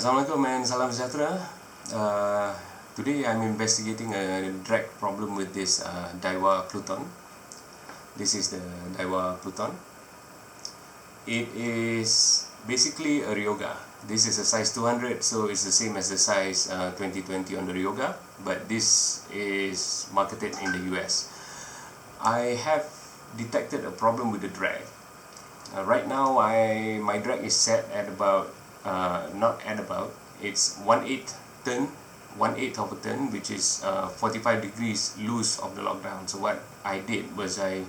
Assalamualaikum and salam sejahtera. Today I'm investigating a drag problem with this Daiwa Pluton. This is the Daiwa Pluton. It is basically a Ryoga. This is a size 200, so it's the same as the size 2020 on the Ryoga, but this is marketed in the US. I have detected a problem with the drag. Right now my drag is set at about it's 1/8 turn, 1/8 of a turn, which is 45 degrees loose of the lockdown. So what I did was I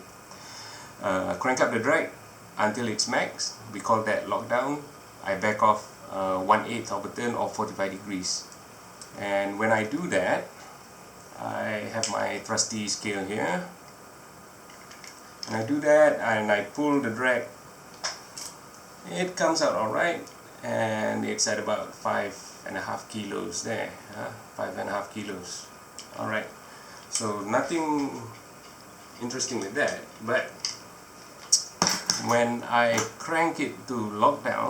crank up the drag until it's max. We call that lockdown. I back off 1/8 of a turn or 45 degrees. And when I do that, I have my trusty scale here. And I do that and I pull the drag. It comes out alright, and it's at about 5.5 kilos there. 5.5 kilos. Alright, so nothing interesting with that, but when I crank it to lockdown,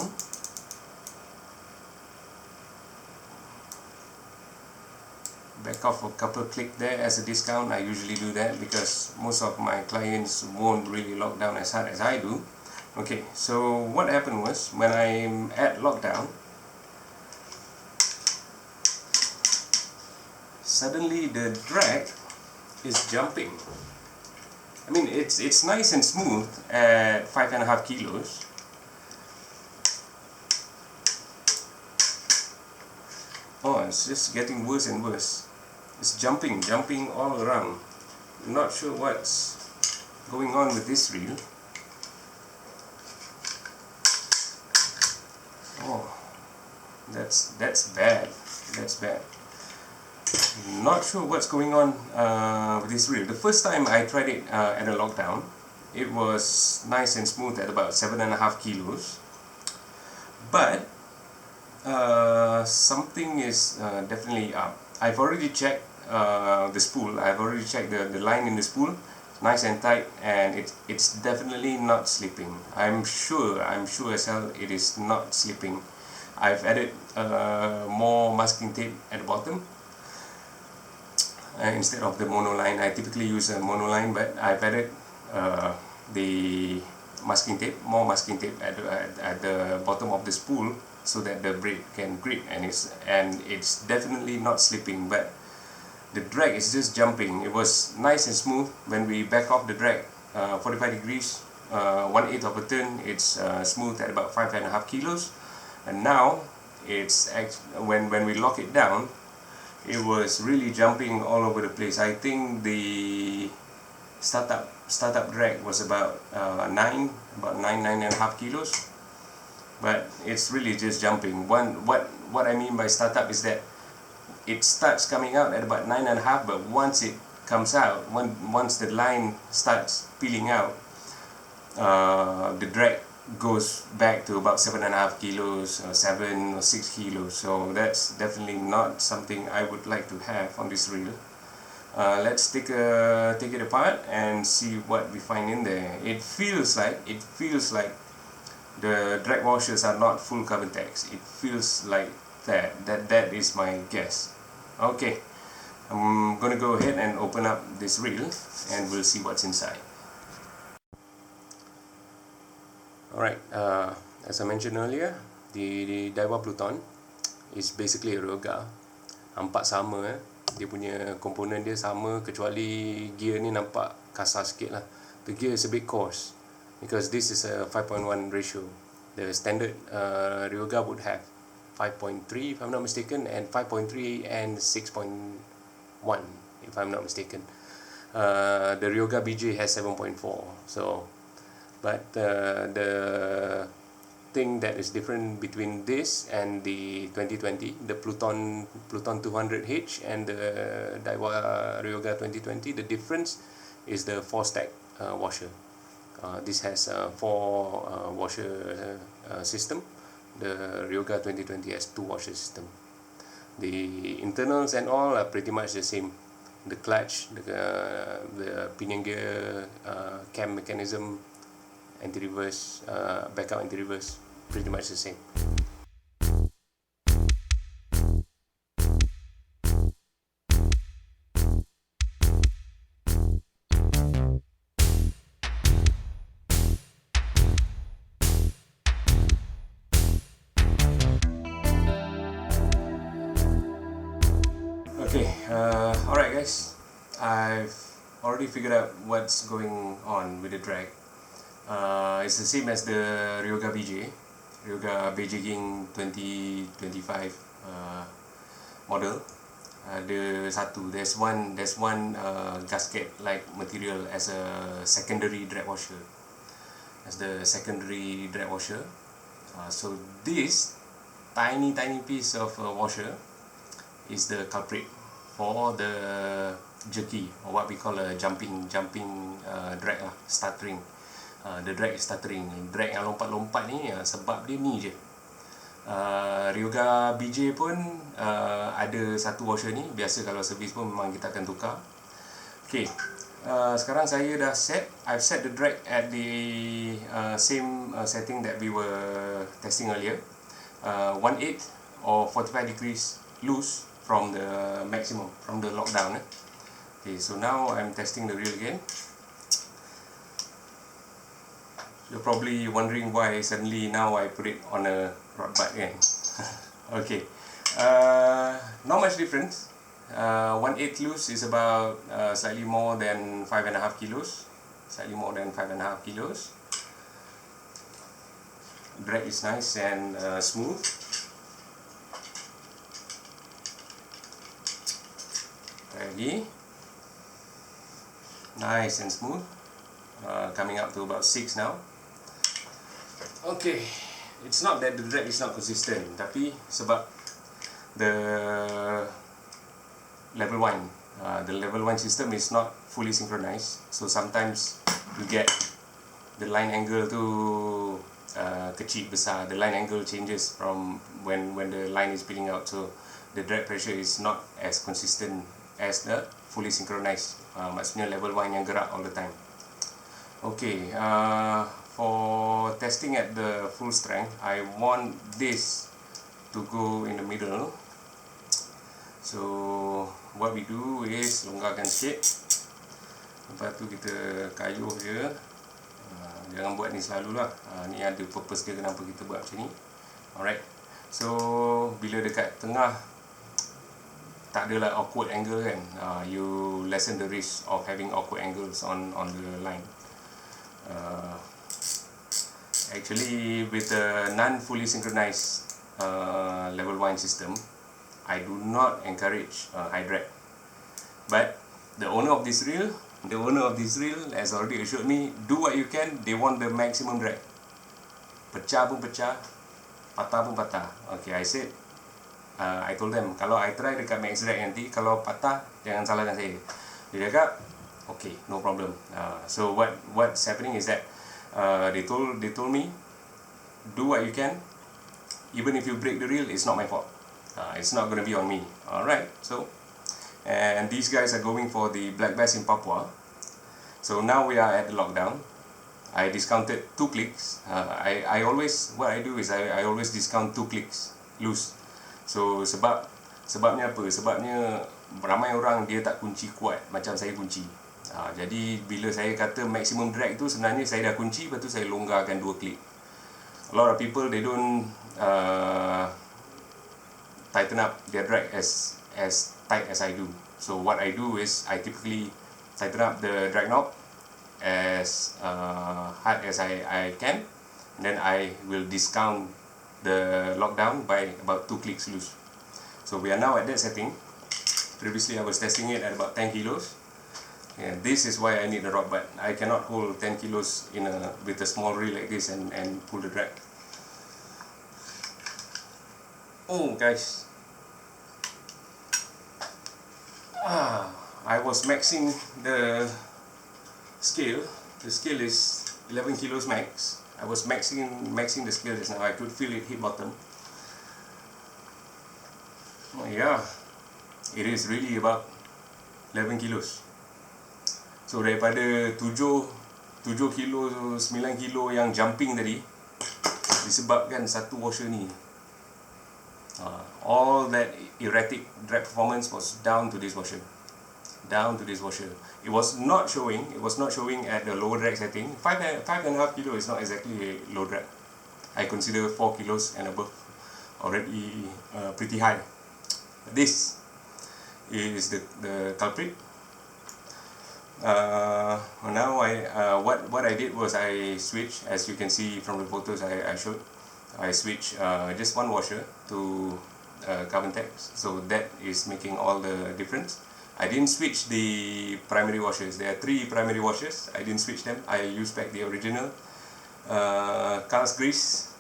back off a couple click there as a discount. I usually do that because most of my clients won't really lock down as hard as I do. Okay, so what happened was, when I'm at lockdown, suddenly the drag is jumping. I mean, it's nice and smooth at 5.5 kilos. Oh, it's just getting worse and worse. It's jumping all around. I'm not sure what's going on with this reel. Oh, that's bad. That's bad. Not sure what's going on with this reel. The first time I tried it at a lockdown, it was nice and smooth at about 7.5 kilos. But something is definitely up. I've already checked the spool. I've already checked the line in the spool. Nice and tight, and it's definitely not slipping. I'm sure as hell it is not slipping. I've added more masking tape at the bottom instead of the monoline. I typically use a monoline, but I've added the masking tape, more masking tape at the bottom of the spool, so that the braid can grip, and it's definitely not slipping. But the drag is just jumping. It was nice and smooth when we back off the drag 45 degrees, 1/8 of a turn. It's smooth at about 5.5 kilos, and now it's when we lock it down, it was really jumping all over the place. I think the startup drag was about 9.5 kilos, but it's really just jumping. What I mean by startup is that it starts coming out at about 9.5, but once it comes out, once the line starts peeling out, the drag goes back to about 7.5 kilos, 7 or 6 kilos. So that's definitely not something I would like to have on this reel. Let's take it apart and see what we find in there. It feels like the drag washers are not full Carbontex. It feels like that is my guess. Okay, I'm gonna go ahead and open up this reel and we'll see what's inside. Alright, as I mentioned earlier, the Daiwa Pluton is basically a Ryoga. Nampak sama, dia punya komponen dia sama, kecuali gear ni nampak kasar sikit lah. The gear is a bit coarse because this is a 5.1 ratio. The standard Ryoga would have 5.3 if I'm not mistaken, and 5.3 and 6.1 if I'm not mistaken. The Ryoga BJ has 7.4. So, but the thing that is different between this and the 2020, the Pluton 200H and the Daiwa Ryoga 2020, the difference is the 4-stack washer. This has a 4 washer system. The Ryoga 2020 has 2 washer system. The internals and all are pretty much the same. The clutch, the pinion gear, cam mechanism, anti-reverse, backup anti-reverse, pretty much the same. Okay, alright guys, I've already figured out what's going on with the drag. It's the same as the Ryoga Beijing 2025 model. There's one gasket like material as a secondary drag washer. So this tiny piece of washer is the culprit for the jerky, or what we call a jumping drag lah, stuttering. The drag is stuttering. Drag yang lompat-lompat ni sebab dia ni je. Ryoga BJ pun ada satu washer ni. Biasa kalau servis pun memang kita akan tukar. Okay, sekarang saya dah I've set the drag at the same setting that we were testing earlier, 1/8 or 45 degrees loose from the maximum, from the lockdown. Okay, so now I'm testing the reel again. You're probably wondering why suddenly now I put it on a rod butt again. Okay, not much difference. 1/8 loose is about slightly more than 5.5 kilos. Drag is nice and smooth. Lagi, nice and smooth, coming up to about 6 now. Okay, it's not that the drag is not consistent, tapi sebab the level 1 system is not fully synchronized, so sometimes you get the line angle tu kecil besar. The line angle changes from when the line is spilling out, so the drag pressure is not as consistent as the fully synchronized, maksudnya level 1 yang gerak all the time. Okay, for testing at the full strength, I want this to go in the middle. So what we do is longgarkan sikit, lepas tu kita kayuh je. Jangan buat ni selalu lah, ni ada purpose dia kenapa kita buat macam ni. Alright, so bila dekat tengah tak adalah awkward angle kan, you lessen the risk of having awkward angles on the line. Actually, with the non-fully synchronized level 1 system, I do not encourage high drag. But the owner of this reel has already assured me, do what you can. They want the maximum drag. Pecah pun pecah, patah pun patah. Okay, I told them, kalau I try dekat max drag nanti, kalau patah jangan salahkan saya. Dia cakap, okay, no problem. So what's happening is that they told me, do what you can. Even if you break the reel, it's not my fault. It's not going to be on me. Alright, so, and these guys are going for the black bass in Papua. So now we are at the lockdown. I discounted 2 clicks. I always discount 2 clicks loose. So sebabnya apa? Sebabnya ramai orang dia tak kunci kuat macam saya kunci. Jadi bila saya kata maximum drag tu, sebenarnya saya dah kunci, lepas tu saya longgarkan 2 klik. A lot of people, they don't tighten up their drag as tight as I do. So what I do is I typically tighten up the drag knob as hard as I can, and then I will discount the lockdown by about 2 clicks loose. So we are now at that setting. Previously I was testing it at about 10 kilos. And this is why I need a rod butt. I cannot hold 10 kilos with a small reel like this and pull the drag. Oh guys, I was maxing the scale. The scale is 11 kilos max. I was maxing the scale just now. I could feel it hit bottom. Oh yeah, it is really about 11 kilos. So daripada 7 kilo, 9 kilo yang jumping tadi, disebabkan satu washer ni. All that erratic drag performance was down to this washer. It was not showing at the lower drag setting. 5.5 kilo is not exactly a low drag. I consider 4 kilos and above already pretty high. This is the culprit. Now what I did was I switched, as you can see from the photos I showed, I switched just one washer to Carbontex, so that is making all the difference. I didn't switch the primary washers. There are 3 primary washers. I didn't switch them. I used back the original Carl's grease,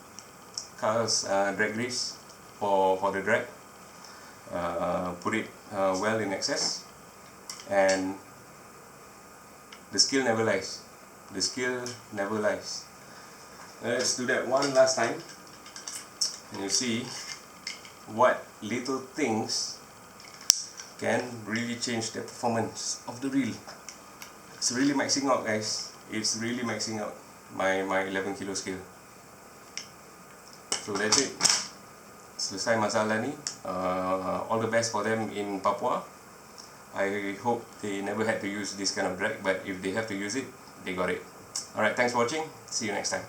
Carl's drag grease for the drag. Put it well in excess, and the skill never lies. The skill never lies. Let's do that one last time, and you see what little things can really change the performance of the reel. It's really maxing out, guys. It's really maxing out my 11 kilo scale. So that's it. Selesai masalah ni. All the best for them in Papua. I hope they never had to use this kind of drag, but if they have to use it, they got it. Alright, thanks for watching. See you next time.